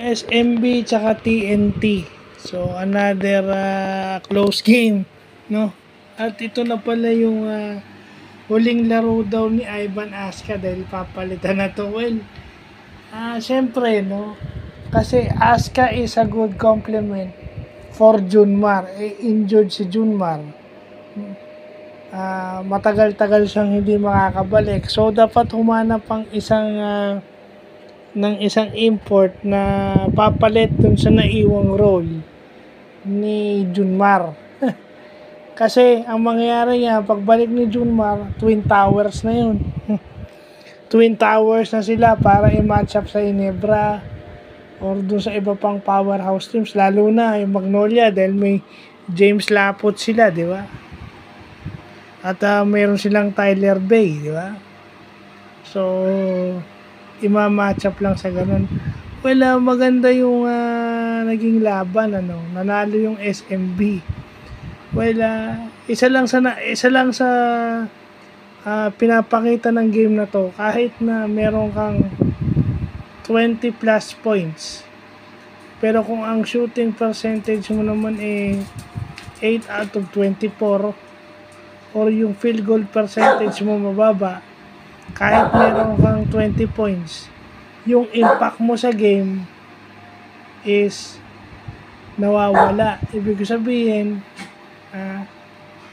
SMB tsaka TNT. So another close game, no? At ito na pala yung huling laro daw ni Ivan Aska dahil papalitan na to. Well, syempre, no? Kasi Aska is a good complement for Junmar. Injured si Junmar. Matagal-tagal siyang hindi makakabalik. So dapat humanap ang isang import na papalit dun sa naiwang role ni Junmar. Kasi ang mangyayari niya, pagbalik ni Junmar, Twin Towers na yun. Twin Towers na sila para i-match up sa Ginebra or dun sa iba pang powerhouse teams, lalo na yung Magnolia dahil may James Laput sila, di ba? At mayroon silang Tyler Bay, di ba? So ima-match up lang sa ganun. Well, maganda yung naging laban, ano. Nanalo yung SMB. Well, isa lang sa pinapakita ng game na to, kahit na meron kang 20 plus points. Pero kung ang shooting percentage mo naman 8 out of 24 or yung field goal percentage mo mababa, kahit meron kang 20 points, yung impact mo sa game is nawawala. Ibig sabihin,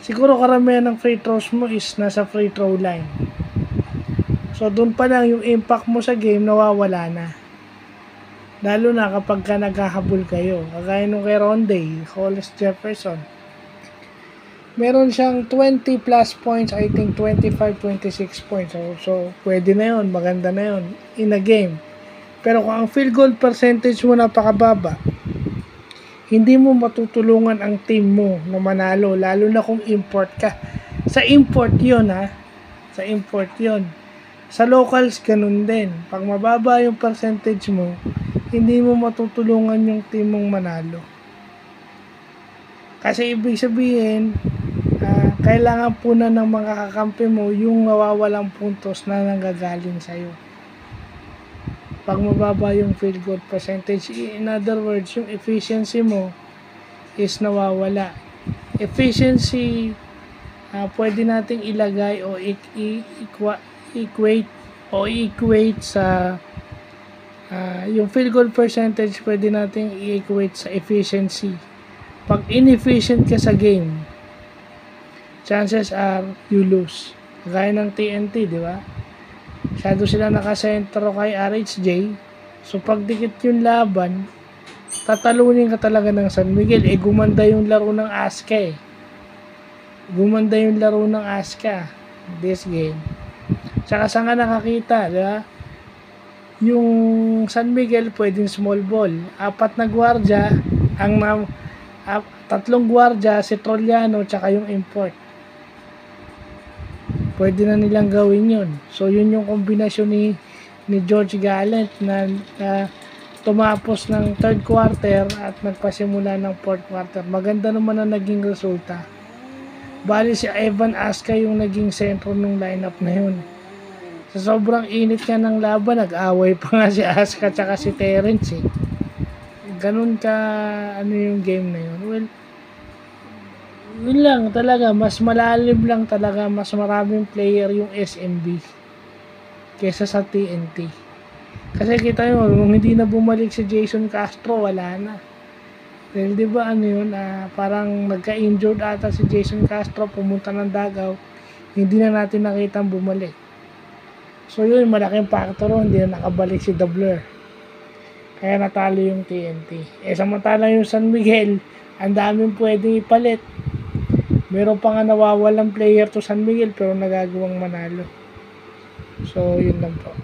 siguro karamihan ng free throws mo is nasa free throw line. So, doon pa lang yung impact mo sa game nawawala na. Lalo na kapag ka naghahabol kayo. Kagaya nung kay Ronday, Hollis Jefferson. Meron siyang 20 plus points, I think 25, 26 points. So pwede na yun, maganda na yun in a game. Pero kung ang field goal percentage mo napakababa, hindi mo matutulungan ang team mo na manalo, lalo na kung import ka. Sa import yun, sa import yun. Sa locals, ganun din. Pag mababa yung percentage mo, hindi mo matutulungan yung team mong manalo. Kasi ibig sabihin, kailangan po na ng mga kakampi mo yung nawawalang puntos na nanggagaling sa'yo. Pag mababa yung field goal percentage, in other words, yung efficiency mo is nawawala. Efficiency, pwede nating ilagay o equate sa yung field goal percentage, pwede nating i-equate sa efficiency. Pag inefficient ka sa game, chances are you lose. Gaya ng TNT, di ba? Masyado sila nakasentro kay RHJ. So pag dikit yung laban, tatalunin ka talaga ng San Miguel. Gumanda yung laro ng Aska Gumanda yung laro ng Aska this game. Tsaka saan nga nakakita, di ba? Yung San Miguel pwedeng small ball. 4 na gwardya, tatlong gwardya, si Trollano, tsaka yung import. Pwede na nilang gawin yun. So, yun yung kombinasyon ni George Gallant na tumapos ng third quarter at nagpasimula ng fourth quarter. Maganda naman ang naging resulta. Bali si Ivan Aska yung naging sentro ng lineup na yun. Sa sobrang init nga ng laban, nag-away pa nga si Aska tsaka si Terence. Ganun ka, yung game na yun. Well, yun lang talaga, mas malalim lang talaga, mas maraming player yung SMB kesa sa TNT. Kasi kita nyo, kung hindi na bumalik si Jason Castro, wala na. Dahil diba parang nagka-injured ata si Jason Castro, pumunta ng Davao, hindi na natin nakita bumalik. So yun, malaking factor, hindi na nakabalik si Dobler. Kaya natalo yung TNT. Samantala yung San Miguel, ang daming pwedeng ipalit. Meron pa nga nawawalang player to San Miguel pero nagagawang manalo. So, yun lang po.